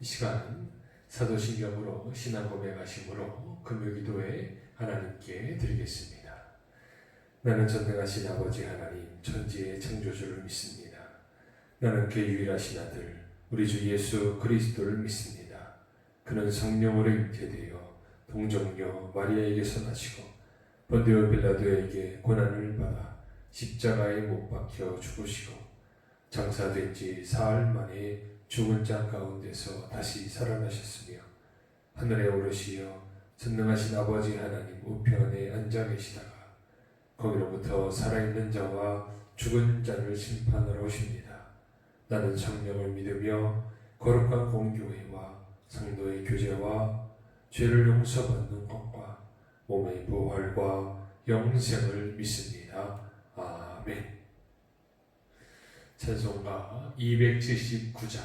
시간 사도신경으로 신앙 고백하심으로 금요기도에 하나님께 드리겠습니다. 나는 전능하신 아버지 하나님 천지의 창조주를 믿습니다. 나는 그의 유일하신 아들 우리 주 예수 그리스도를 믿습니다. 그는 성령으로 잉태되어 동정녀 마리아에게서 나시고 본디오 빌라도에게 고난을 받아 십자가에 못 박혀 죽으시고 장사된 지 사흘 만에 죽은 자 가운데서 다시 살아나셨으며 하늘에 오르시어 전능하신 아버지 하나님 우편에 앉아 계시다가 거기로부터 살아있는 자와 죽은 자를 심판하러 오십니다. 나는 성령을 믿으며 거룩한 공교회와 성도의 교제와 죄를 용서받는 것과 몸의 부활과 영생을 믿습니다. 아멘. 찬송가 279장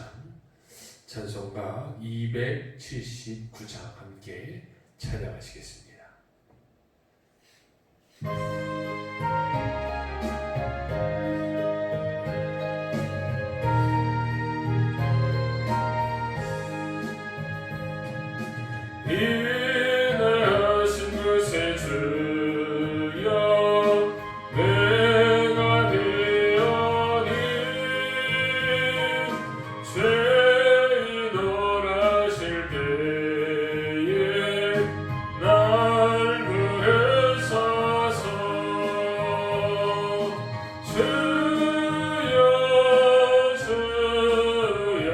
찬송가 279장 함께 찬양하시겠습니다. 인하신 것의 주여 내가 되어니 죄인을 하실 때에 날 부르소서 주여 주여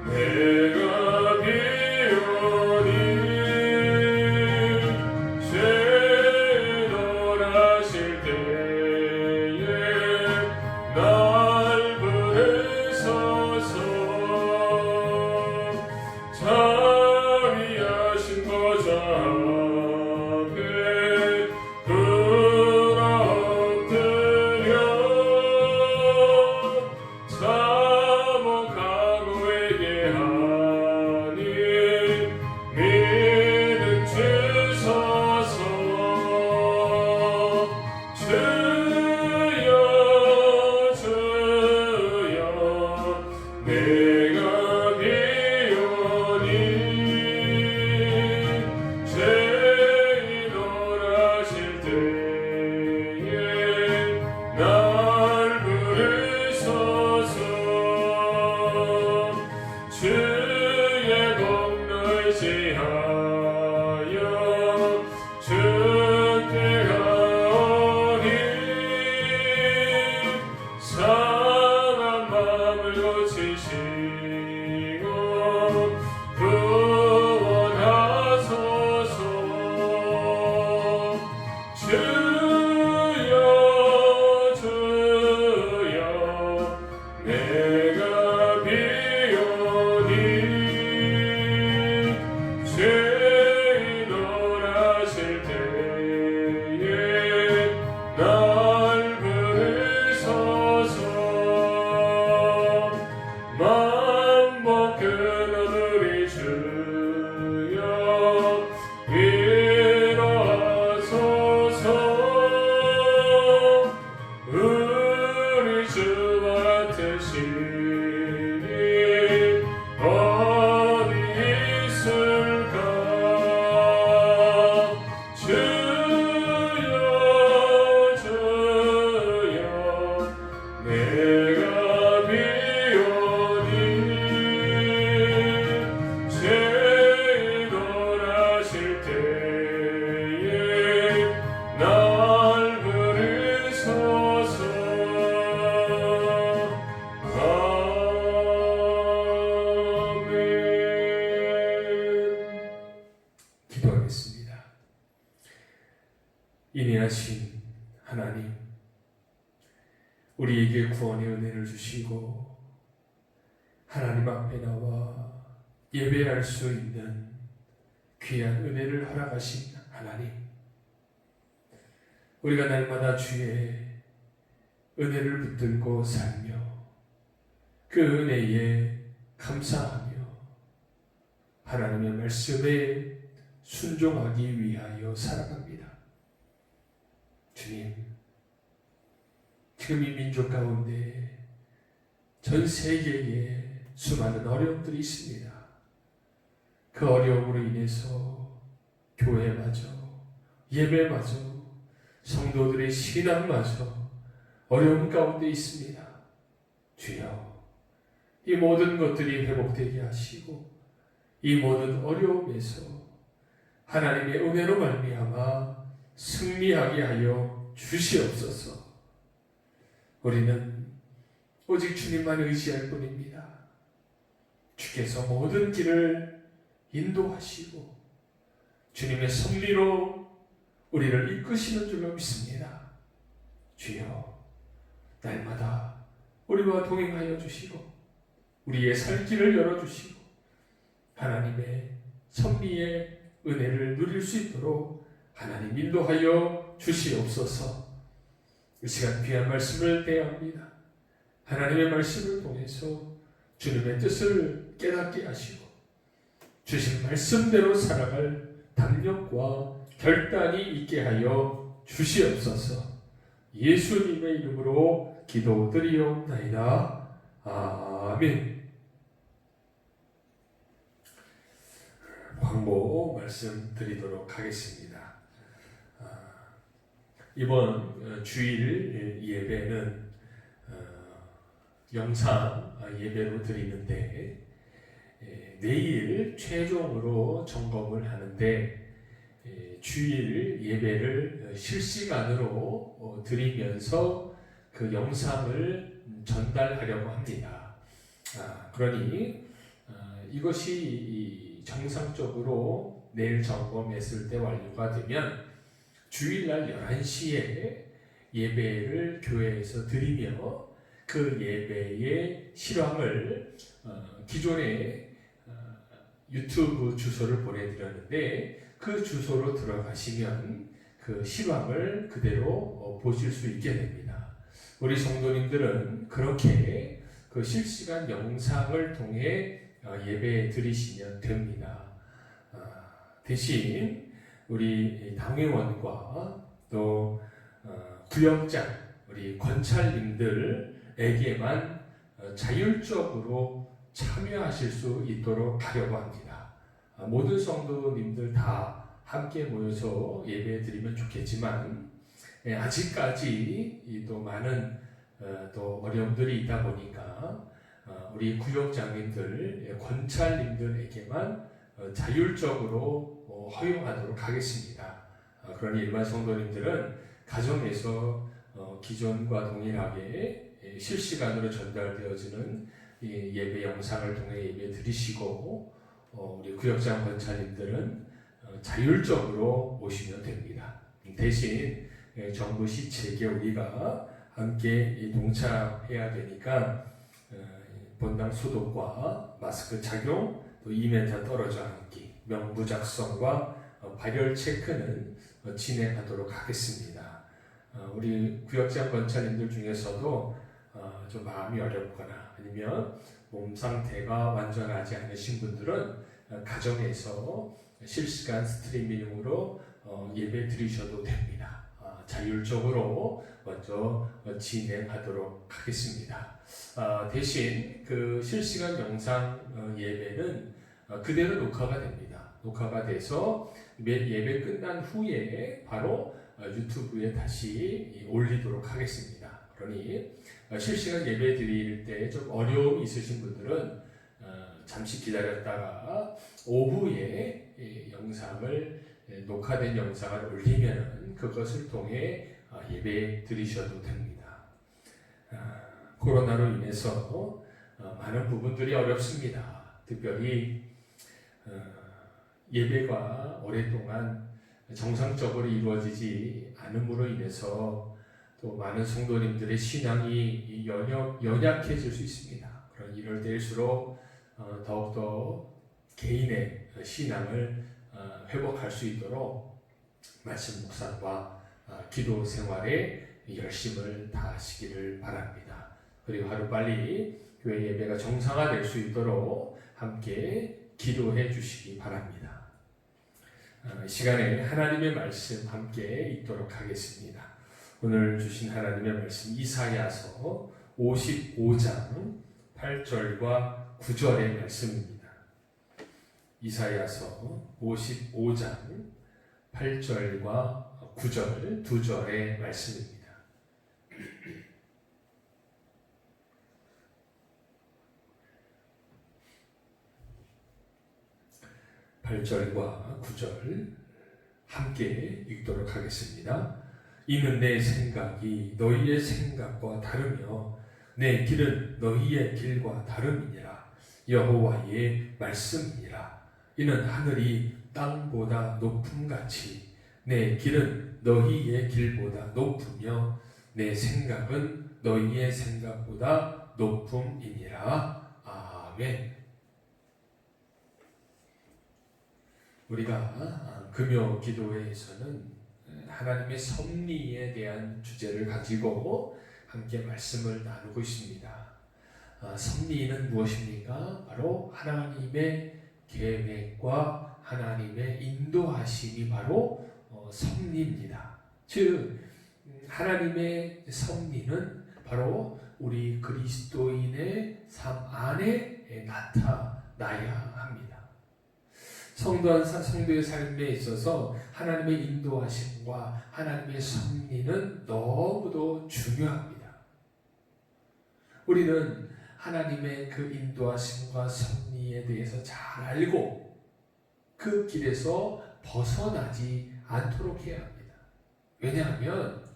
내가 비오니 죄인을 하실 때에 날 부르소서 자비하신 보좌 앞에 꿇어 엎드려 사모하고 회개하니 믿음 주소서 주여 주여 내가 비오니 죄인을 하실 때에 날 부르소서 주의 공로에 지하여 주께 가오니 상한 마음을 고치시고 구원하소서 주여 주여 내가 비오니 죄인을 하실 때에 날 부르소서 만복한 우리 주여 위로하소서 우리 주와 같으시니 어디 있을까 주여 주여 내가 비오니 죄인을 하실 때에 날 부르소서 아멘. 기도하겠습니다. 인내하신 하나님, 우리에게 구원의 은혜를 주시고 하나님 앞에 나와 예배할 수 있는 귀한 은혜를 허락하신 하나님, 우리가 날마다 주의 은혜를 붙들고 살며 그 은혜에 감사하며 하나님의 말씀에 순종하기 위하여 살아갑니다. 주님, 지금 이 민족 가운데 전 세계에 수많은 어려움들이 있습니다. 그 어려움으로 인해서 교회마저, 예배마저, 성도들의 신앙마저 어려움 가운데 있습니다. 주여, 이 모든 것들이 회복되게 하시고 이 모든 어려움에서 하나님의 은혜로 말미암아 승리하게 하여 주시옵소서. 우리는 오직 주님만 의지할 뿐입니다. 주께서 모든 길을 인도하시고 주님의 섭리로 우리를 이끄시는 줄로 믿습니다. 주여, 날마다 우리와 동행하여 주시고 우리의 살 길을 열어주시고 하나님의 섭리의 은혜를 누릴 수 있도록 하나님 인도하여 주시옵소서. 이 시간 귀한 말씀을 대합니다. 하나님의 말씀을 통해서 주님의 뜻을 깨닫게 하시고 주신 말씀대로 살아갈 담력과 결단이 있게 하여 주시옵소서. 예수님의 이름으로 기도드리옵나이다. 아멘. 광고 말씀드리도록 하겠습니다. 이번 주일 예배는 영상 예배로 드리는데 내일 최종으로 점검을 하는데 주일 예배를 실시간으로 드리면서 그 영상을 전달하려고 합니다. 그러니 이것이 정상적으로 내일 점검했을 때 완료가 되면 주일날 11시에 예배를 교회에서 드리며 그 예배의 실황을 기존에 유튜브 주소를 보내드렸는데 그 주소로 들어가시면 그 실황을 그대로 보실 수 있게 됩니다. 우리 성도님들은 그렇게 그 실시간 영상을 통해 예배 드리시면 됩니다. 대신 우리 당회원과 또 구역장, 우리 권찰님들에게만 자율적으로 참여하실 수 있도록 하려고 합니다. 모든 성도님들 다 함께 모여서 예배 드리면 좋겠지만 아직까지 또 많은 또 어려움들이 있다 보니까 우리 구역장님들, 권찰님들에게만 자율적으로 허용하도록 하겠습니다. 그러니 일반 성도님들은 가정에서 기존과 동일하게 실시간으로 전달되어지는 예배 영상을 통해 예배 드리시고 우리 구역장 권사님들은 자율적으로 오시면 됩니다. 대신 정부 시책에 우리가 함께 동참해야 되니까 본당 소독과 마스크 착용, 또 2m 떨어져 앉기, 명부 작성과 발열 체크는 진행하도록 하겠습니다. 우리 구역장 권사님들 중에서도 좀 마음이 어렵거나 아니면 몸 상태가 완전하지 않으신 분들은 가정에서 실시간 스트리밍으로 예배 드리셔도 됩니다. 자율적으로 먼저 진행하도록 하겠습니다. 대신 그 실시간 영상 예배는 그대로 녹화가 됩니다. 녹화가 돼서 예배 끝난 후에 바로 유튜브에 다시 올리도록 하겠습니다. 그러니 실시간 예배 드릴 때 좀 어려움이 있으신 분들은 잠시 기다렸다가 오후에 영상을 녹화된 영상을 올리면 그것을 통해 예배 드리셔도 됩니다. 코로나로 인해서 많은 부분들이 어렵습니다. 특별히 예배가 오랫동안 정상적으로 이루어지지 않음으로 인해서 또 많은 성도님들의 신앙이 연약해질 수 있습니다. 그런 이럴 때일수록 더욱더 개인의 신앙을 회복할 수 있도록 말씀 묵상과 기도 생활에 열심을 다하시기를 바랍니다. 그리고 하루빨리 교회 예배가 정상화될 수 있도록 함께 기도해 주시기 바랍니다. 시간에 하나님의 말씀 함께 읽도록 하겠습니다. 오늘 주신 하나님의 말씀 이사야서 55장 8절과 9절의 말씀입니다. 이사야서 55장 8절과 9절 두 절의 말씀입니다. 8절과 9절 함께 읽도록 하겠습니다. 이는 내 생각이 너희의 생각과 다르며 내 길은 너희의 길과 다름이니라. 여호와의 말씀이니라. 이는 하늘이 땅보다 높음같이 내 길은 너희의 길보다 높으며 내 생각은 너희의 생각보다 높음이니라. 아멘. 우리가 금요 기도회에서는 하나님의 섭리에 대한 주제를 가지고 함께 말씀을 나누고 있습니다. 섭리는 무엇입니까? 바로 하나님의 계획과 하나님의 인도하심이 바로 섭리입니다. 즉 하나님의 섭리는 바로 우리 그리스도인의 삶 안에 나타나야 합니다. 성도의 삶에 있어서 하나님의 인도하심과 하나님의 섭리는 너무도 중요합니다. 우리는 하나님의 그 인도하심과 섭리에 대해서 잘 알고 그 길에서 벗어나지 않도록 해야 합니다. 왜냐하면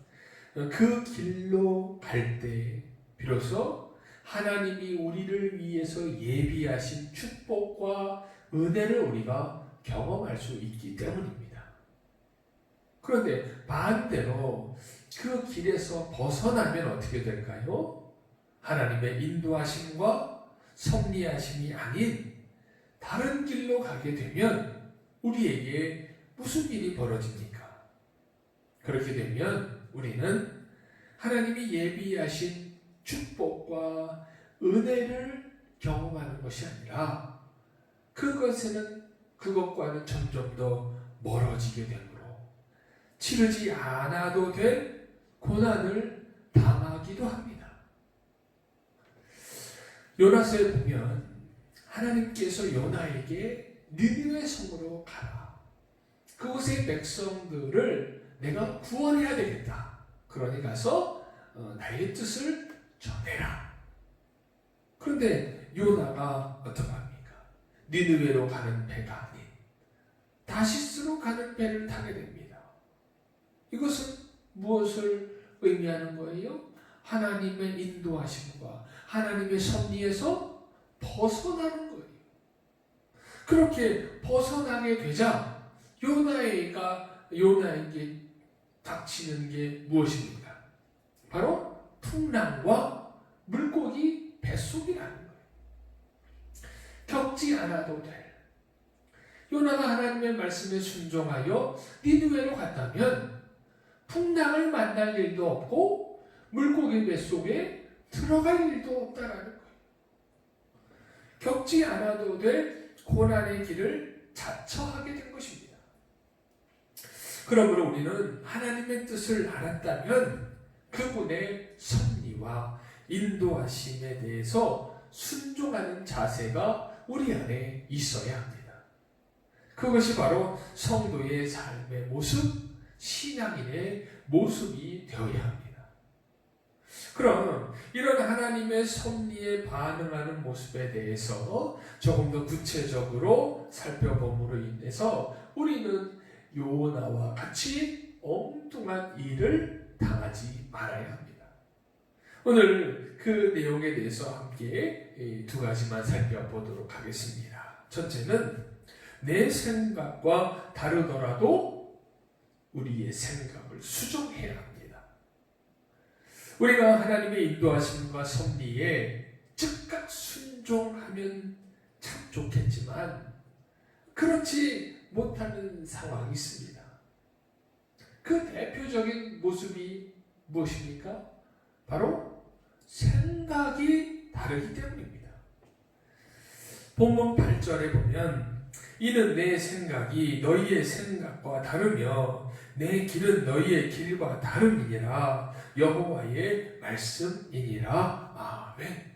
그 길로 갈 때 비로소 하나님이 우리를 위해서 예비하신 축복과 은혜를 우리가 경험할 수 있기 때문입니다. 그런데 반대로 그 길에서 벗어나면 어떻게 될까요? 하나님의 인도하심과 섭리하심이 아닌 다른 길로 가게 되면 우리에게 무슨 일이 벌어집니까? 그렇게 되면 우리는 하나님이 예비하신 축복과 은혜를 경험하는 것이 아니라 그것과는 점점 더 멀어지게 되므로 치르지 않아도 될 고난을 당하기도 합니다. 요나서에 보면 하나님께서 요나에게 니느웨 성으로 가라. 그곳의 백성들을 내가 구원해야 되겠다. 그러니 가서 나의 뜻을 전해라. 그런데 요나가 어떻게 합니까? 니느웨로 가는 배가 아닌 다시스로 가는 배를 타게 됩니다. 이것은 무엇을 의미하는 거예요? 하나님의 인도하심과 하나님의 섭리에서 벗어나는 거예요. 그렇게 벗어나게 되자 요나에게 닥치는 게 무엇입니까? 바로 풍랑과 물고기 뱃속이라는 거예요. 겪지 않아도 될. 요나가 하나님의 말씀에 순종하여 니느웨로 갔다면 풍랑을 만날 일도 없고 물고기 뱃속에 들어갈 일도 없다라는 거예요. 겪지 않아도 될 고난의 길을 자처하게 된 것입니다. 그러므로 우리는 하나님의 뜻을 알았다면 그분의 섭리와 인도하심에 대해서 순종하는 자세가 우리 안에 있어야 합니다. 그것이 바로 성도의 삶의 모습, 신앙인의 모습이 되어야 합니다. 그럼 이런 하나님의 섭리에 반응하는 모습에 대해서 조금 더 구체적으로 살펴봄으로 인해서 우리는 요나와 같이 엉뚱한 일을 당하지 말아야 합니다. 오늘 그 내용에 대해서 함께 두 가지만 살펴보도록 하겠습니다. 첫째는 내 생각과 다르더라도 우리의 생각을 수정해야 합니다. 우리가 하나님의 인도하심과 섭리에 즉각 순종하면 참 좋겠지만 그렇지 못하는 상황이 있습니다. 그 대표적인 모습이 무엇입니까? 바로 생각이 다르기 때문입니다. 본문 8절에 보면 이는 내 생각이 너희의 생각과 다르며 내 길은 너희의 길과 다름이니라. 여호와의 말씀이니라. 아멘.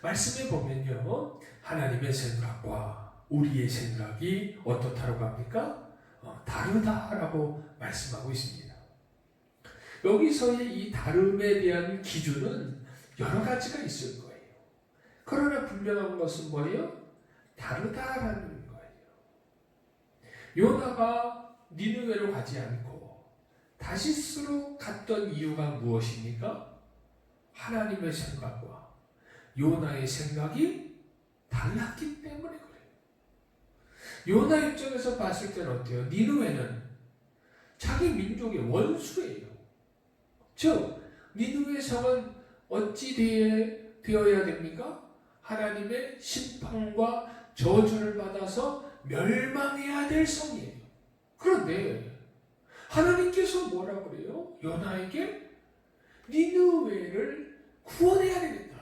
말씀에 보면요, 하나님의 생각과 우리의 생각이 어떻다고 합니까? 다르다라고 말씀하고 있습니다. 여기서의 이 다름에 대한 기준은 여러 가지가 있을 거예요. 그러나 분명한 것은 뭐예요? 다르다라는 거예요. 요나가 니느웨로 가지 않고 다시스로 갔던 이유가 무엇입니까? 하나님의 생각과 요나의 생각이 달랐기 때문에 그래요. 요나 입장에서 봤을 때는 어때요? 니느웨는 자기 민족의 원수예요. 즉, 니느웨 성은 어찌 되어야 됩니까? 하나님의 심판과 저주를 받아서 멸망해야 될 성이에요. 그런데 하나님께서 뭐라 그래요? 요나에게 니느웨를 구원해야 되겠다.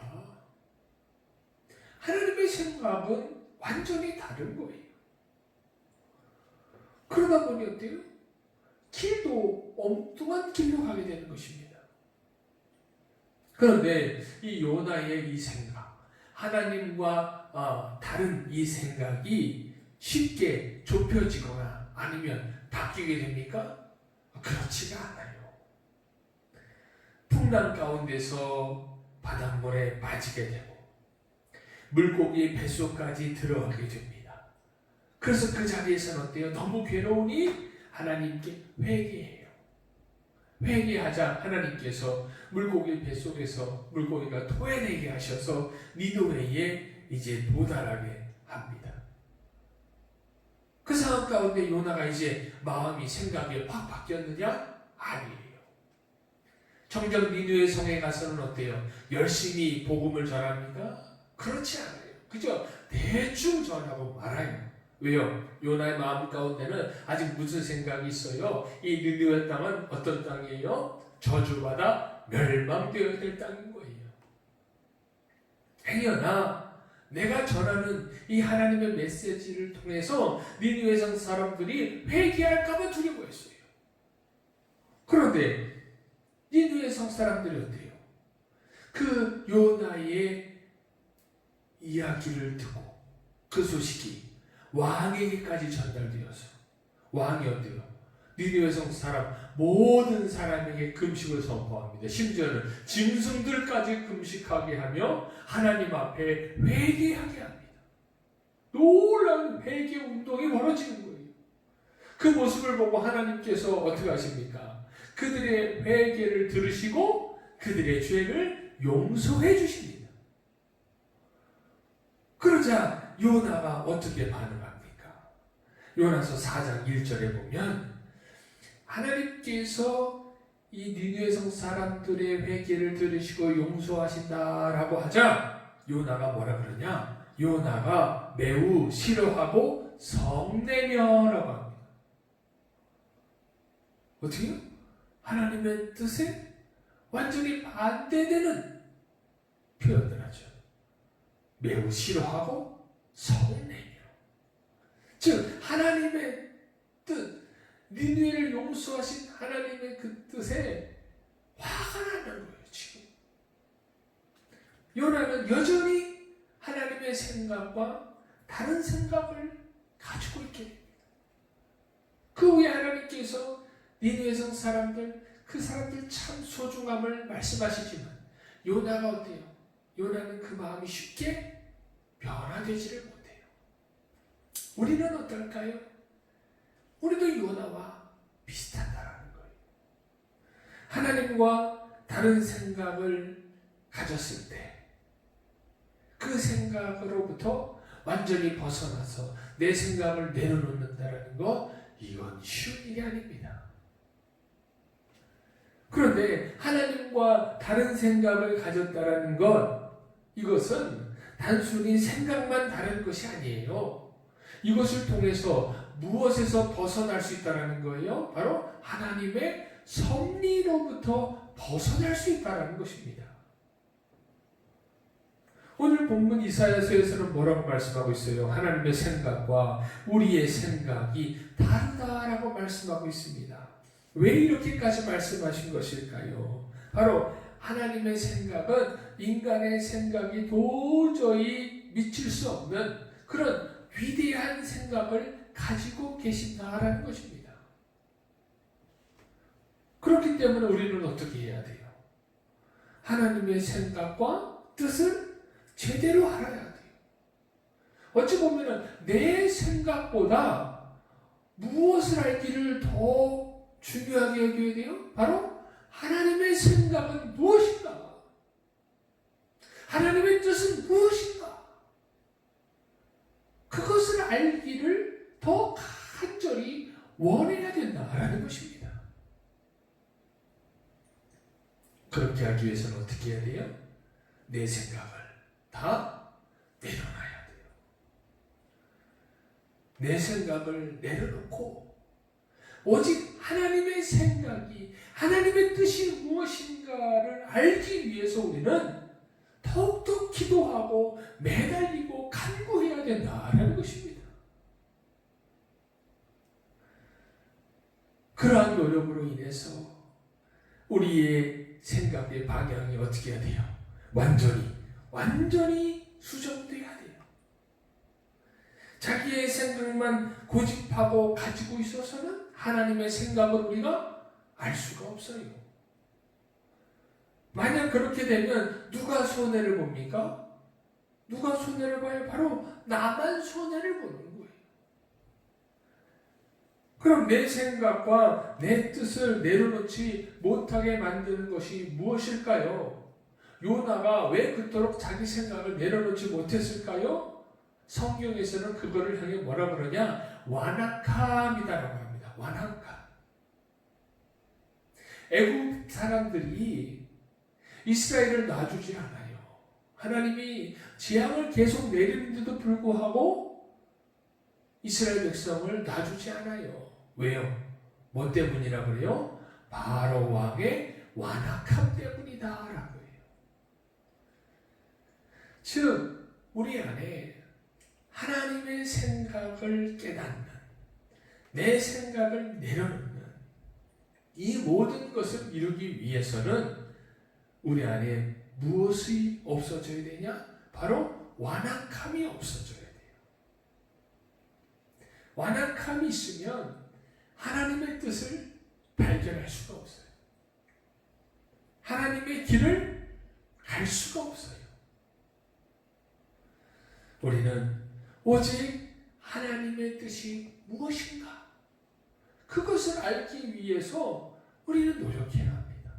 하나님의 생각은 완전히 다른 거예요. 그러다 보니 어때요? 길도 엉뚱한 길로 가게 되는 것입니다. 그런데 이 요나의 이 생각, 하나님과 다른 이 생각이 쉽게 좁혀지거나 아니면 바뀌게 됩니까? 그렇지가 않아요. 풍랑 가운데서 바닷물에 빠지게 되고 물고기 뱃속까지 들어가게 됩니다. 그래서 그 자리에서는 어때요? 너무 괴로우니 하나님께 회개해요. 회개하자 하나님께서 물고기 뱃속에서 물고기가 토해내게 하셔서 니느웨에 이제 도달하게 합니다. 그 상황 가운데 요나가 이제 마음이 생각이 확 바뀌었느냐? 아니에요. 정작 니느웨 성에 가서는 어때요? 열심히 복음을 전합니까? 그렇지 않아요. 그죠? 대충 전하고 말아요. 왜요? 요나의 마음 가운데는 아직 무슨 생각이 있어요? 이 니느웨 땅은 어떤 땅이에요? 저주받아 멸망되어야 될 땅인 거예요. 행여나 내가 전하는 이 하나님의 메시지를 통해서 니느웨 성 사람들이 회개할까봐 두려워했어요. 그런데 니느웨 성 사람들이 어때요? 그 요나의 이야기를 듣고 그 소식이 왕에게까지 전달되어서 왕이 어때요? 니느웨 성 사람 모든 사람에게 금식을 선포합니다. 심지어는 짐승들까지 금식하게 하며 하나님 앞에 회개하게 합니다. 놀라운 회개 운동이 벌어지는 거예요. 그 모습을 보고 하나님께서 어떻게 하십니까? 그들의 회개를 들으시고 그들의 죄를 용서해 주십니다. 그러자 요나가 어떻게 반응합니까? 요나서 4장 1절에 보면 하나님께서 이 니느웨 성 사람들의 회개를 들으시고 용서하신다라고 하자 요나가 뭐라 그러냐? 요나가 매우 싫어하고 성내며라고 합니다. 어떻게요? 하나님의 뜻에 완전히 반대되는 표현을 하죠. 매우 싫어하고 성내며. 즉 하나님의 뜻, 니느웨를 용서하신 하나님의 그 뜻에 화가 나는 거예요. 지금 요나는 여전히 하나님의 생각과 다른 생각을 가지고 있게 됩니다. 그 후에 하나님께서 니느웨 성 사람들, 그 사람들 참 소중함을 말씀하시지만 요나가 어때요? 요나는 그 마음이 쉽게 변화되지를 못해요. 우리는 어떨까요? 우리도 요나와 비슷하다라는 거예요. 하나님과 다른 생각을 가졌을 때 그 생각으로부터 완전히 벗어나서 내 생각을 내려놓는다는 것, 이건 쉬운 일이 아닙니다. 그런데 하나님과 다른 생각을 가졌다라는 것, 이것은 단순히 생각만 다른 것이 아니에요. 이것을 통해서 무엇에서 벗어날 수 있다는 거예요? 바로 하나님의 섭리로부터 벗어날 수 있다는 것입니다. 오늘 본문 이사야서에서는 뭐라고 말씀하고 있어요? 하나님의 생각과 우리의 생각이 다르다라고 말씀하고 있습니다. 왜 이렇게까지 말씀하신 것일까요? 바로 하나님의 생각은 인간의 생각이 도저히 미칠 수 없는 그런 위대한 생각을 가지고 계신다라는 것입니다. 그렇기 때문에 우리는 어떻게 해야 돼요? 하나님의 생각과 뜻을 제대로 알아야 돼요. 어찌 보면 내 생각보다 무엇을 알기를 더 중요하게 여겨야 돼요? 바로 하나님의 생각은 무엇인가? 하나님의 뜻은 무엇인가? 그것을 알기를 더 간절히 원해야 된다라는 것입니다. 그렇게 하기 위해서는 어떻게 해야 돼요? 내 생각을 다 내려놔야 돼요. 내 생각을 내려놓고 오직 하나님의 생각이, 하나님의 뜻이 무엇인가를 알기 위해서 우리는 더욱더 기도하고 매달리고 간구해야 된다라는 것입니다. 그러한 노력으로 인해서 우리의 생각의 방향이 어떻게 해야 돼요? 완전히 수정돼야 돼요. 자기의 생각만 고집하고 가지고 있어서는 하나님의 생각을 우리가 알 수가 없어요. 만약 그렇게 되면 누가 손해를 봅니까? 누가 손해를 봐요? 바로 나만 손해를 보는 거예요. 그럼 내 생각과 내 뜻을 내려놓지 못하게 만드는 것이 무엇일까요? 요나가 왜 그토록 자기 생각을 내려놓지 못했을까요? 성경에서는 그거를 향해 뭐라 그러냐? 완악함이다라고 합니다. 완악함. 애국 사람들이 이스라엘을 놔주지 않아요. 하나님이 재앙을 계속 내리는데도 불구하고 이스라엘 백성을 놔주지 않아요. 왜요? 뭐 때문이라 그래요? 바로 왕의 완악함 때문이다라고 해요. 즉 우리 안에 하나님의 생각을 깨닫는, 내 생각을 내려놓는 이 모든 것을 이루기 위해서는 우리 안에 무엇이 없어져야 되냐? 바로 완악함이 없어져야 돼요. 완악함이 있으면 하나님의 뜻을 발견할 수가 없어요. 하나님의 길을 갈 수가 없어요. 우리는 오직 하나님의 뜻이 무엇인가? 그것을 알기 위해서 우리는 노력해야 합니다.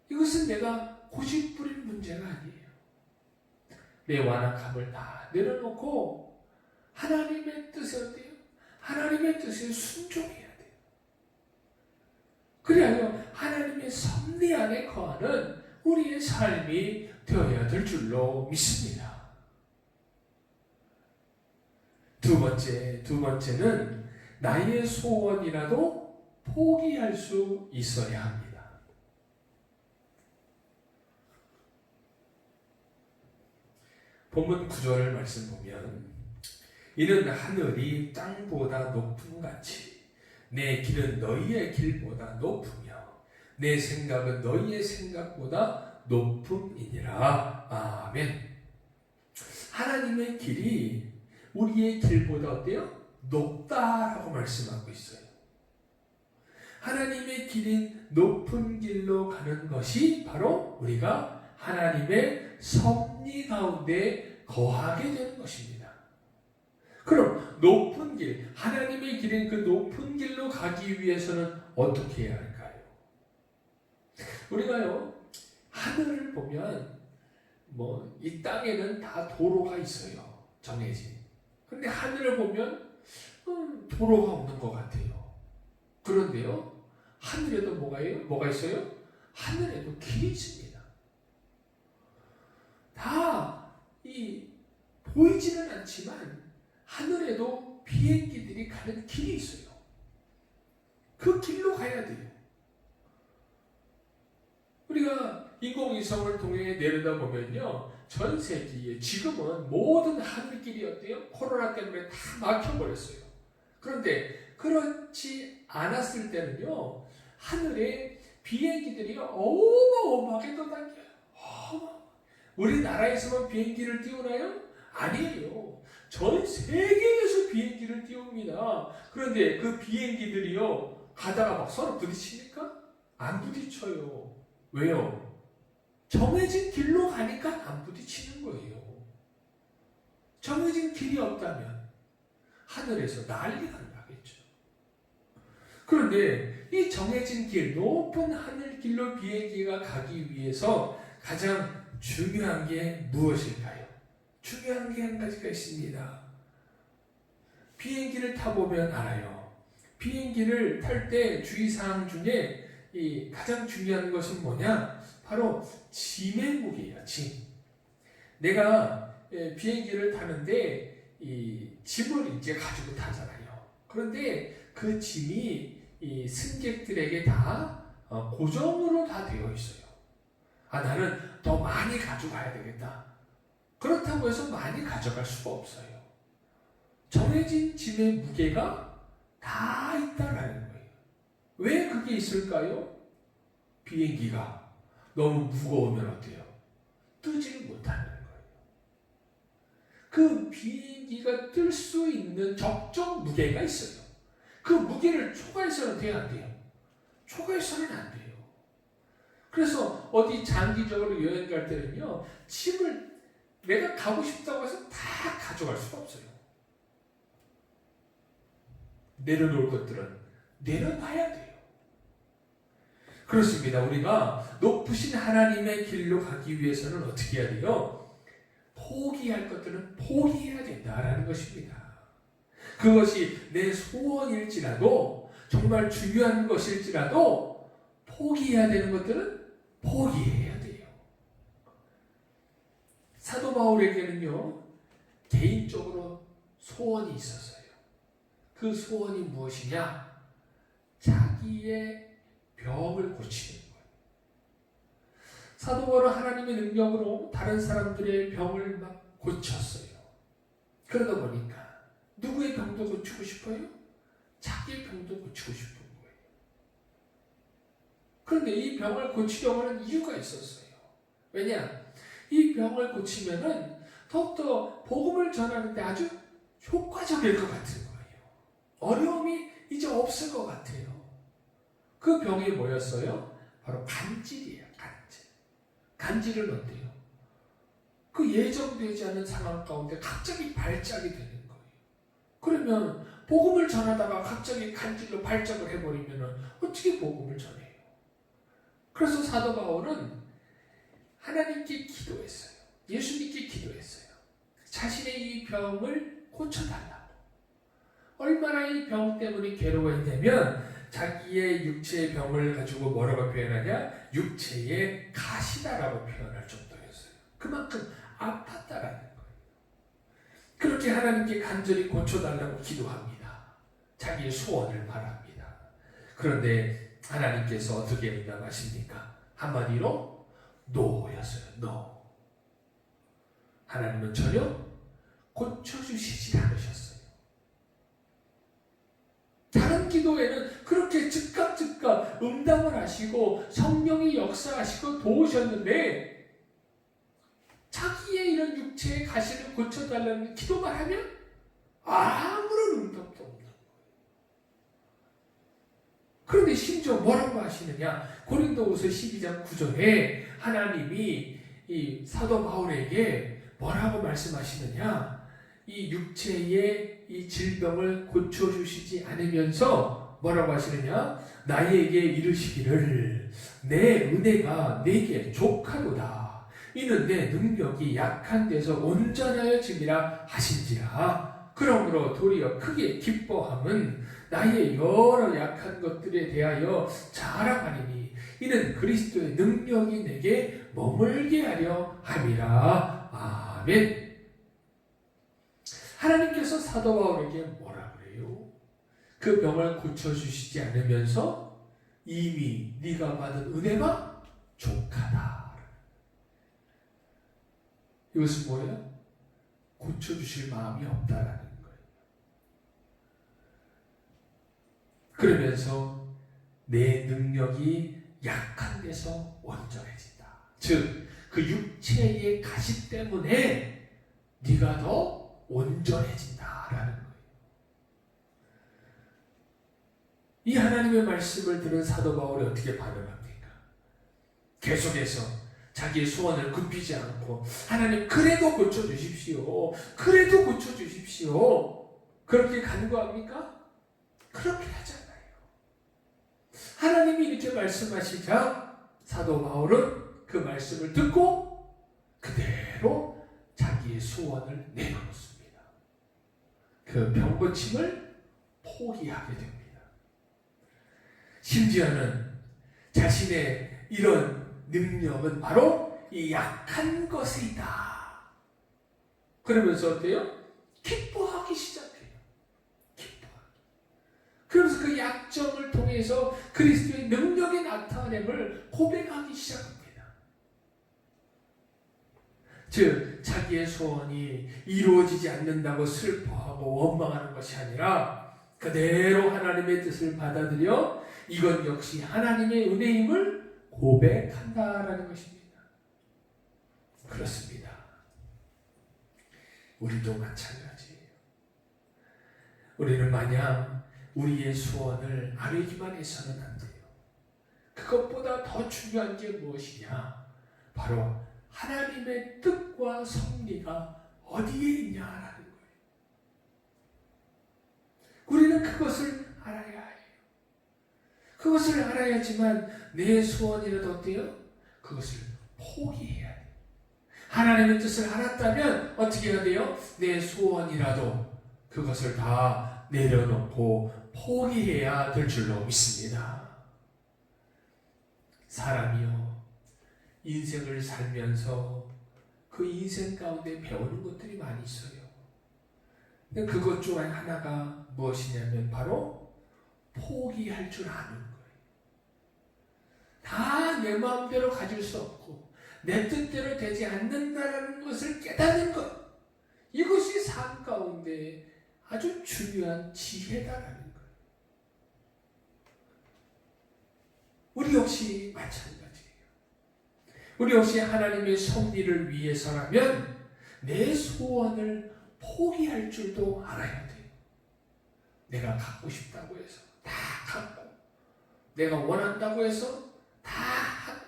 이것은 내가 고집 부릴 문제가 아니에요. 내 완악함을 다 내려놓고 하나님의 뜻이 어때요? 하나님의 뜻에 순종해야 돼요. 그래야 하나님의 섭리 안에 거하는 우리의 삶이 되어야 될 줄로 믿습니다. 두 번째는 나의 소원이라도 포기할 수 있어야 합니다. 본문 9절 말씀 보면 이는 하늘이 땅보다 높음 같이 내 길은 너희의 길보다 높으며 내 생각은 너희의 생각보다 높음이니라. 아멘. 하나님의 길이 우리의 길보다 어때요? 높다라고 말씀하고 있어요. 하나님의 길인 높은 길로 가는 것이 바로 우리가 하나님의 섭리 가운데 거하게 되는 것입니다. 그럼 높은 길, 하나님의 길인 그 높은 길로 가기 위해서는 어떻게 해야 할까요? 우리가요, 하늘을 보면 이 땅에는 다 도로가 있어요. 정해진. 근데 하늘을 보면 도로가 없는 것 같아요. 그런데요, 하늘에도 뭐가 있어요? 하늘에도 길이 있습니다. 다 보이지는 않지만 하늘에도 비행기들이 가는 길이 있어요. 그 길로 가야 돼요. 우리가 인공위성을 통해 내려다보면요, 전 세계에 지금은 모든 하늘길이 어때요? 코로나 때문에 다 막혀버렸어요. 그런데 그렇지 않았을 때는요, 하늘에 비행기들이 어마어마하게 떠다녀요. 우리나라에서만 비행기를 띄우나요? 아니에요. 전 세계에서 비행기를 띄웁니다. 그런데 그 비행기들이요, 가다가 막 서로 부딪힙니까? 안 부딪혀요. 왜요? 정해진 길로 가니까 안 부딪히는 거예요. 정해진 길이 없다면 하늘에서 난리가 나겠죠. 그런데 이 정해진 길, 높은 하늘 길로 비행기가 가기 위해서 가장 중요한 게 무엇일까요? 중요한 게 한 가지가 있습니다. 비행기를 타보면 알아요. 비행기를 탈 때 주의사항 중에 이 가장 중요한 것은 뭐냐? 바로 짐의 무게예요. 짐. 내가 비행기를 타는데 이 짐을 이제 가지고 타잖아요. 그런데 그 짐이 이 승객들에게 다 고정으로 다 되어 있어요. 나는 더 많이 가져가야 되겠다. 그렇다고 해서 많이 가져갈 수가 없어요. 정해진 짐의 무게가 다 있다라는 거예요. 왜 그게 있을까요? 비행기가 너무 무거우면 어때요? 뜨지를 못하는 거예요. 그 비행기가 뜰 수 있는 적정 무게가 있어요. 그 무게를 초과해서는 돼야 안 돼요? 초과해서는 안 돼요. 그래서 어디 장기적으로 여행 갈 때는요, 짐을 내가 가고 싶다고 해서 다 가져갈 수가 없어요. 내려놓을 것들은 내려놔야 돼요. 그렇습니다. 우리가 높으신 하나님의 길로 가기 위해서는 어떻게 해야 돼요? 포기할 것들은 포기해야 된다라는 것입니다. 그것이 내 소원일지라도, 정말 중요한 것일지라도 포기해야 되는 것들은 포기해야 돼요. 사도 바울에게는요, 개인적으로 소원이 있었어요. 그 소원이 무엇이냐? 자기의 병을 고치는 거예요. 사도 바울은 하나님의 능력으로 다른 사람들의 병을 막 고쳤어요. 그러다 보니까 누구의 병도 고치고 싶어요? 자기의 병도 고치고 싶은 거예요. 그런데 이 병을 고치려고 하는 이유가 있었어요. 왜냐? 이 병을 고치면은 더욱더 복음을 전하는데 아주 효과적일 것 같은 거예요. 어려움이 이제 없을 것 같아요. 그 병이 뭐였어요? 바로 간질이에요. 간질. 간질은 어때요? 그 예정되지 않은 상황 가운데 갑자기 발작이 되는 거예요. 그러면 복음을 전하다가 갑자기 간질로 발작을 해버리면 어떻게 복음을 전해요? 그래서 사도 바울은 하나님께 기도했어요. 예수님께 기도했어요. 자신의 이 병을 고쳐달라고. 얼마나 이 병 때문에 괴로워했냐면 자기의 육체의 병을 가지고 뭐라고 표현하냐? 육체의 가시다라고 표현할 정도였어요. 그만큼 아팠다라는 거예요. 그렇게 하나님께 간절히 고쳐달라고 기도합니다. 자기의 소원을 말합니다. 그런데 하나님께서 어떻게 응답하십니까? 한마디로 노였어요. 노. 하나님은 전혀 고쳐주시지 않으셨어요. 다른 기도에는 그렇게 즉각 응답을 하시고 성령이 역사하시고 도우셨는데 자기의 이런 육체의 가시를 고쳐달라는 기도만 하면 아무런 응답도 없는 거예요. 그런데 심지어 뭐라고 하시느냐? 고린도후서 12장 9절에 하나님이 이 사도 바울에게 뭐라고 말씀하시느냐? 이 육체의 이 질병을 고쳐주시지 않으면서 뭐라고 하시느냐? 나에게 이르시기를 내 은혜가 내게 족하도다. 이는 내 능력이 약한 데서 온전하여 짐이라 하신지라. 그러므로 도리어 크게 기뻐함은 나의 여러 약한 것들에 대하여 자랑하리니 이는 그리스도의 능력이 내게 머물게 하려 함이라. 아멘. 하나님께서 사도 바울에게 뭐라 그래요? 그 병을 고쳐주시지 않으면서 이미 네가 받은 은혜가 족하다. 이것은 뭐예요? 고쳐주실 마음이 없다라는 거예요. 그러면서 내 능력이 약한 데서 온전해진다. 즉, 그 육체의 가시 때문에 네가 더 온전해진다라는 거예요. 이 하나님의 말씀을 들은 사도 바울이 어떻게 반응합니까? 계속해서 자기의 소원을 굽히지 않고 하나님 그래도 고쳐주십시오. 그래도 고쳐주십시오. 그렇게 간구합니까? 그렇게 하잖아요. 하나님이 이렇게 말씀하시자 사도 바울은 그 말씀을 듣고 그대로 자기의 소원을 내려놓습니다. 그 병고침을 포기하게 됩니다. 심지어는 자신의 이런 능력은 바로 이 약한 것에 있다. 그러면서 어때요? 기뻐하기 시작해요. 기뻐하기. 그러면서 그 약점을 통해서 그리스도의 능력의 나타냄을 고백하기 시작합니다. 즉, 자기의 소원이 이루어지지 않는다고 슬퍼하고 원망하는 것이 아니라 그대로 하나님의 뜻을 받아들여 이건 역시 하나님의 은혜임을 고백한다라는 것입니다. 그렇습니다. 우리도 마찬가지예요. 우리는 마냥 우리의 소원을 아뢰기만 해서는 안 돼요. 그것보다 더 중요한 게 무엇이냐? 바로 하나님의 뜻과 섭리가 어디에 있냐라는 거예요. 우리는 그것을 알아야 해요. 그것을 알아야지만 내 소원이라도 어때요? 그것을 포기해야 돼요. 하나님의 뜻을 알았다면 어떻게 해야 돼요? 내 소원이라도 그것을 다 내려놓고 포기해야 될 줄로 믿습니다. 사람이요, 인생을 살면서 그 인생 가운데 배우는 것들이 많이 있어요. 근데 그것 중 하나가 무엇이냐면 바로 포기할 줄 아는 거예요. 다 내 마음대로 가질 수 없고 내 뜻대로 되지 않는다라는 것을 깨닫는 것, 이것이 삶 가운데 아주 중요한 지혜다라는 거예요. 우리 역시 마찬가지예요. 우리 역시 하나님의 섭리를 위해서라면 내 소원을 포기할 줄도 알아야 돼요. 내가 갖고 싶다고 해서 다 갖고, 내가 원한다고 해서 다 하고,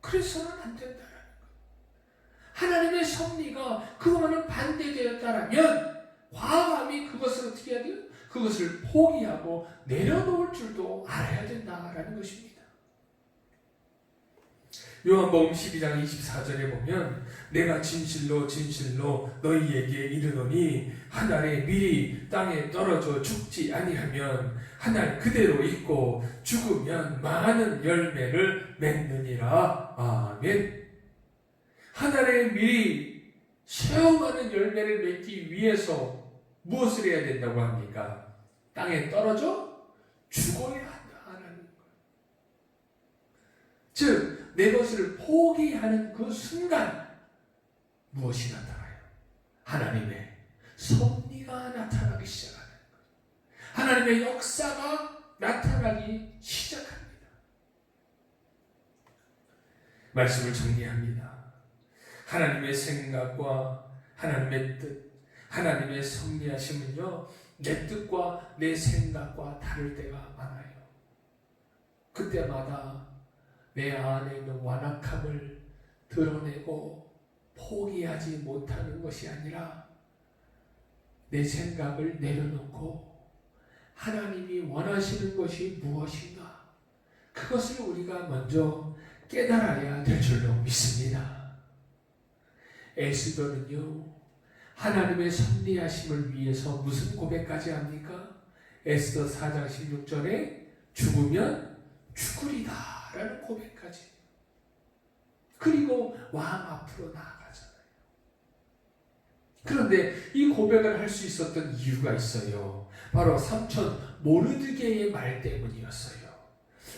그래서는 안 된다라는 거예요. 하나님의 섭리가 그거와는 반대되었다라면 과감히 그것을 어떻게 해야 돼요? 그것을 포기하고 내려놓을 줄도 알아야 된다라는 것입니다. 요한복음 12장 24절에 보면 내가 진실로 진실로 너희에게 이르노니 한 알의 밀이 땅에 떨어져 죽지 아니하면 한 알 그대로 있고 죽으면 많은 열매를 맺느니라. 아멘. 한 알의 밀이 수많은 열매를 맺기 위해서 무엇을 해야 된다고 합니까? 땅에 떨어져 죽어야 한다라는 거예요. 즉, 내 것을 포기하는 그 순간 무엇이 나타나요? 하나님의 섭리가 나타나기 시작하는 거예요. 하나님의 역사가 나타나기 시작합니다. 말씀을 정리합니다. 하나님의 생각과 하나님의 뜻, 하나님의 섭리하심은요, 내 뜻과 내 생각과 다를 때가 많아요. 그때마다 내 안에 있는 완악함을 드러내고 포기하지 못하는 것이 아니라 내 생각을 내려놓고 하나님이 원하시는 것이 무엇인가, 그것을 우리가 먼저 깨달아야 될 줄로 믿습니다. 에스더는요, 하나님의 섭리하심을 위해서 무슨 고백까지 합니까? 에스더 4장 16절에 죽으면 죽으리다 라는 고백까지. 그리고 왕 앞으로 나아가잖아요. 그런데 이 고백을 할 수 있었던 이유가 있어요. 바로 삼촌 모르드게의 말 때문이었어요.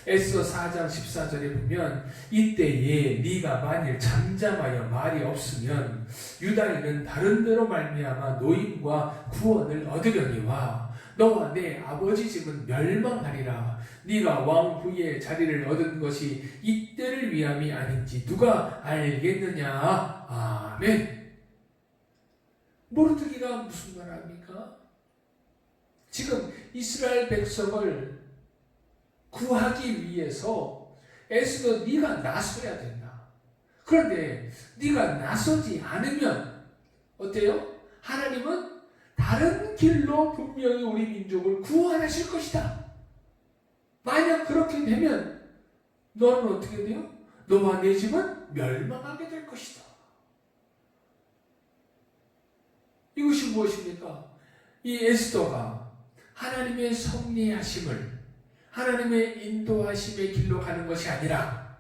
에스더 4장 14절에 보면 이때에 네가 만일 잠잠하여 말이 없으면 유다인은 다른 데로 말미암아 노임과 구원을 얻으려니와 너와 내 아버지 집은 멸망하리라. 네가 왕 후에 자리를 얻은 것이 이때를 위함이 아닌지 누가 알겠느냐. 아멘. 모르드기가 무슨 말 합니까? 지금 이스라엘 백성을 구하기 위해서 애쓰던 네가 나서야 된다. 그런데 네가 나서지 않으면 어때요? 하나님은 다른 길로 분명히 우리 민족을 구원하실 것이다. 만약 그렇게 되면 너는 어떻게 돼요? 너와 내 집은 멸망하게 될 것이다. 이것이 무엇입니까? 이 에스더가 하나님의 섭리하심을, 하나님의 인도하심의 길로 가는 것이 아니라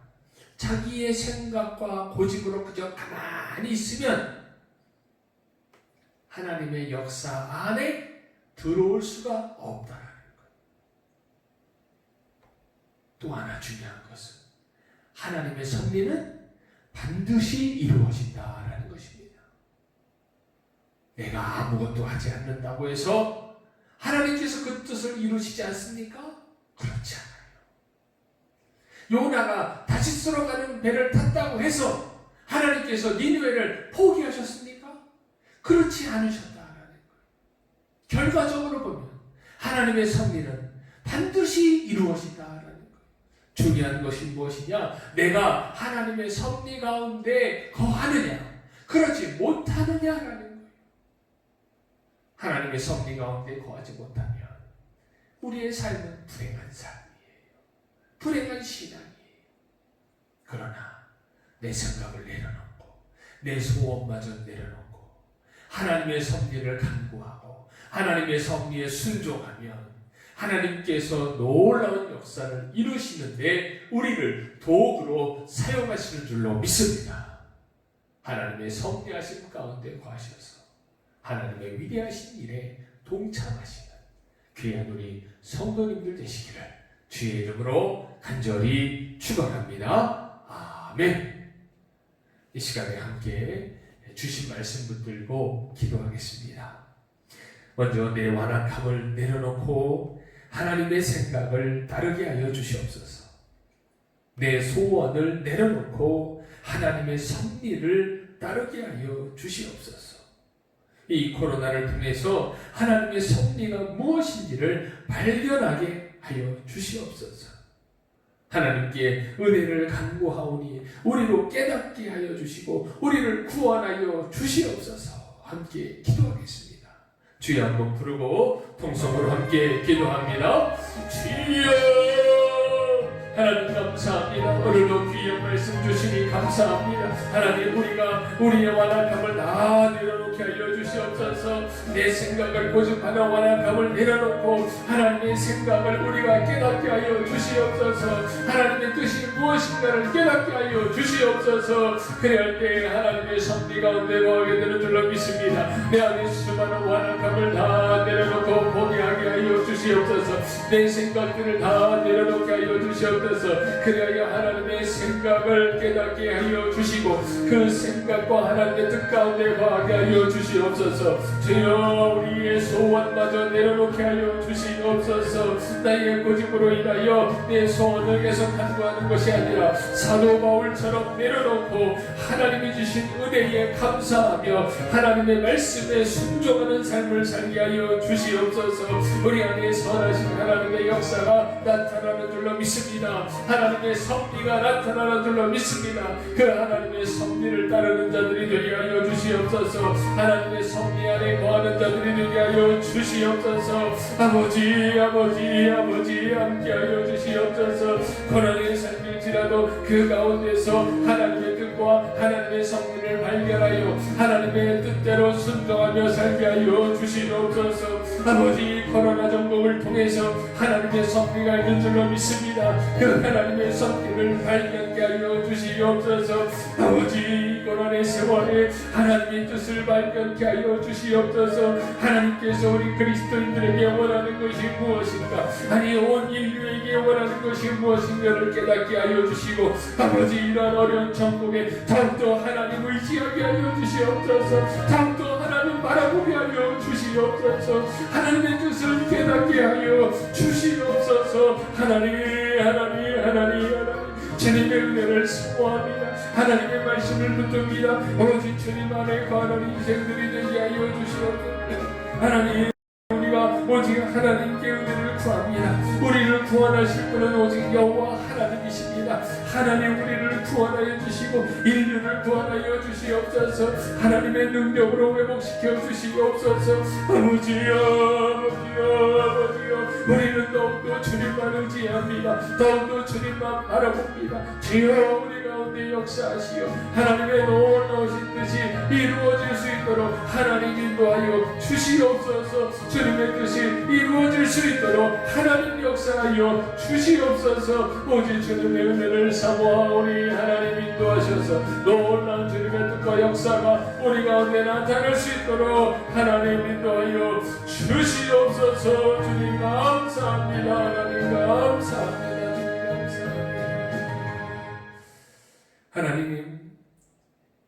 자기의 생각과 고집으로 그저 가만히 있으면 하나님의 역사 안에 들어올 수가 없다라는 거예요. 또 하나 중요한 것은 하나님의 섭리는 반드시 이루어진다라는 것입니다. 내가 아무것도 하지 않는다고 해서 하나님께서 그 뜻을 이루시지 않습니까? 그렇지 않아요. 요나가 다시스로 가는 배를 탔다고 해서 하나님께서 니느웨를 포기하셨습니까? 그렇지 않으셨다라는 거예요. 결과적으로 보면 하나님의 섭리는 반드시 이루어진다라는 거예요. 중요한 것이 무엇이냐? 내가 하나님의 섭리 가운데 거하느냐, 그렇지 못하느냐라는 거예요. 하나님의 섭리 가운데 거하지 못하면 우리의 삶은 불행한 삶이에요. 불행한 신앙이에요. 그러나 내 생각을 내려놓고 내 소원마저 내려놓고 하나님의 섭리를 간구하고 하나님의 섭리에 순종하면 하나님께서 놀라운 역사를 이루시는데 우리를 도구로 사용하시는 줄로 믿습니다. 하나님의 섭리하심 가운데 거하셔서 하나님의 위대하신 일에 동참하시는 귀한 우리 성도님들 되시기를 주의 이름으로 간절히 축원합니다. 아멘. 이 시간에 함께 주신 말씀 붙들고 기도하겠습니다. 먼저 내 완악함을 내려놓고 하나님의 생각을 따르게 하여 주시옵소서. 내 소원을 내려놓고 하나님의 섭리를 따르게 하여 주시옵소서. 이 코로나를 통해서 하나님의 섭리가 무엇인지를 발견하게 하여 주시옵소서. 하나님께 은혜를 간구하오니 우리로 깨닫게 하여 주시고 우리를 구원하여 주시옵소서. 함께 기도하겠습니다. 주여 한번 부르고 통성으로 함께 기도합니다. 주여 하나님 감사합니다. 오늘도 귀한 말씀 주시니 감사합니다. 하나님 우리가 우리의 완악함을 다 내려놓게 하여 주시옵소서. 내 생각을 고집하는 완악함을 내려놓고 하나님의 생각을 우리가 깨닫게 하여 주시옵소서. 하나님의 뜻이 무엇인가를 깨닫게 하여 주시옵소서. 그럴 때 하나님의 섭리 가운데 거하게 되는 줄로 믿습니다. 내 안에 수많은 완악함을 다 내려놓고 포기하게 하여 주시옵소서. 내 생각들을 다 내려놓게 하여 주시옵소서. 그래야 하나님의 생각을 깨닫게 하여 주시고 그 생각과 하나님의 뜻 가운데 거하게 하여 주시옵소서. 주여 우리의 소원마저 내려놓게 하여 주시옵소서. 나의 고집으로 인하여 내 소원을 계속 간구하는 것이 아니라 사도 바울처럼 내려놓고 하나님이 주신 은혜에 감사하며 하나님의 말씀에 순종하는 삶을 살게 하여 주시옵소서. 우리 안에 선하신 하나님의 역사가 나타나는 줄로 믿습니다. 하나님의 섭리가 나타나는 줄로 믿습니다. 그 하나님의 섭리를 따르는 자들이 되게 하여 주시옵소서. 하나님의 섭리 안에 거하는 자들이 되게 하여 주시옵소서. 아버지 함께 하여 주시옵소서. 고난의 삶일지라도 그 가운데서 하나님의 뜻과 하나님의 섭리를 발견하여 하나님의 뜻대로 순종하며 살게 하여 주시옵소서. 아버지 코로나 정복을 통해서 하나님의 섭리가 있는 줄로 믿습니다. 그 하나님의 섭리를 발견케 하여 주시옵소서. 아버지 고난의 세월에 하나님의 뜻을 발견케 하여 주시옵소서. 하나님께서 우리 그리스도인들에게 원하는 것이 무엇인가, 아니 온 인류에게 원하는 것이 무엇인가를 깨닫게 하여 주시고 아버지 이러한 어려운 천국에 더욱더 하나님 의지하게 하여 주시옵소서. 더욱더 하나님 주님만 바라보게 하여 주시옵소서. 하나님의 뜻을 깨닫게 하여 주시옵소서. 하나님 주님의 은혜를 사모합니다. 하나님의 말씀을 붙듭니다. 오로지 주님 안에 거하는 인생들이 되게 하여 주시옵소서. 하나님, 우리가 오직 하나님께 은혜를 구합니다. 우리를 구원하실 분은 오직 여호와 하나님이십니다. 하나님, 우리를 구원하여 주시고 인류를 구원하여 주시옵소서. 하나님의 능력으로 회복시켜 주시옵소서. 아버지여, 우리는 더욱더 주님만 의지합니다. 더욱더 주님만 바라봅니다. 주여, 우리 가운데 역사하시어 하나님의 놀라우신 뜻이 이루어질 수 있도록 하나님 인도하여 주시옵소서. 주님의 뜻이 이루어질 수 있도록 하나님 역사하여 주시옵소서. 오직 주님의 은혜를 사모하오니 하나님 인도하셔서 놀라운 주님의 뜻과 역사가 우리 가운데 나타날 수 있도록 하나님 인도하여 주시옵소서. 주님 감사합니다. 하나님 감사합니다. 주님 감사합니다.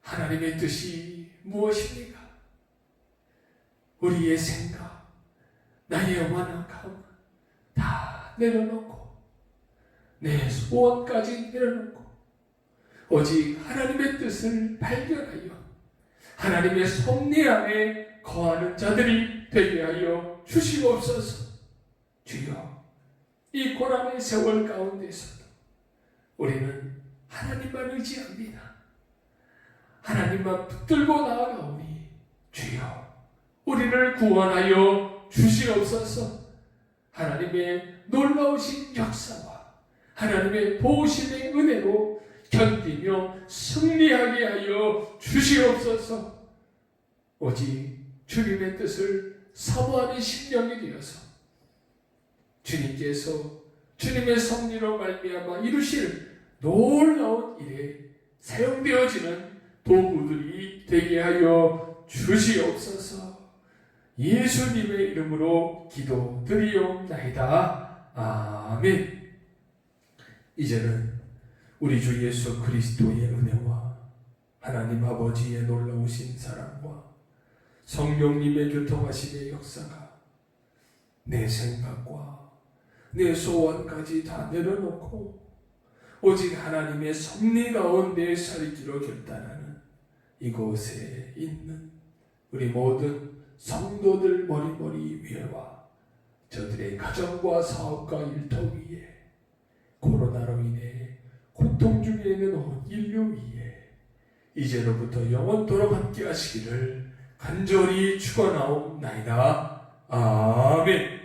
하나님의 뜻이 무엇입니까? 우리의 생각, 나의 완악함 다 내려놓고 내 소원까지 내려놓고 오직 하나님의 뜻을 발견하여 하나님의 섭리 안에 거하는 자들이 되게 하여 주시옵소서. 주여, 이 고난의 세월 가운데서도 우리는 하나님만 의지합니다. 하나님만 붙들고 나아가오니 주여, 우리를 구원하여 주시옵소서. 하나님의 놀라우신 역사와 하나님의 도우심의 은혜로 견디며 승리하게 하여 주시옵소서. 오직 주님의 뜻을 사모하는 심령이 되어서 주님께서 주님의 섭리로 말미암아 이루실 놀라운 일에 사용되어지는 도구들이 되게 하여 주시옵소서. 예수님의 이름으로 기도드리옵나이다. 아멘. 이제는 우리 주 예수 그리스도의 은혜와 하나님 아버지의 놀라우신 사랑과 성령님의 교통하심의 역사가 내 생각과 내 소원까지 다 내려놓고 오직 하나님의 섭리 가운데 살기로 결단하는 이곳에 있는 우리 모든 성도들 머리머리 위에와 저들의 가정과 사업과 일터 위에 코로나로 인해 고통 중에 있는 온 인류 위에 이제로부터 영원토록 함께 하시기를 간절히 축원하옵나이다. 아멘.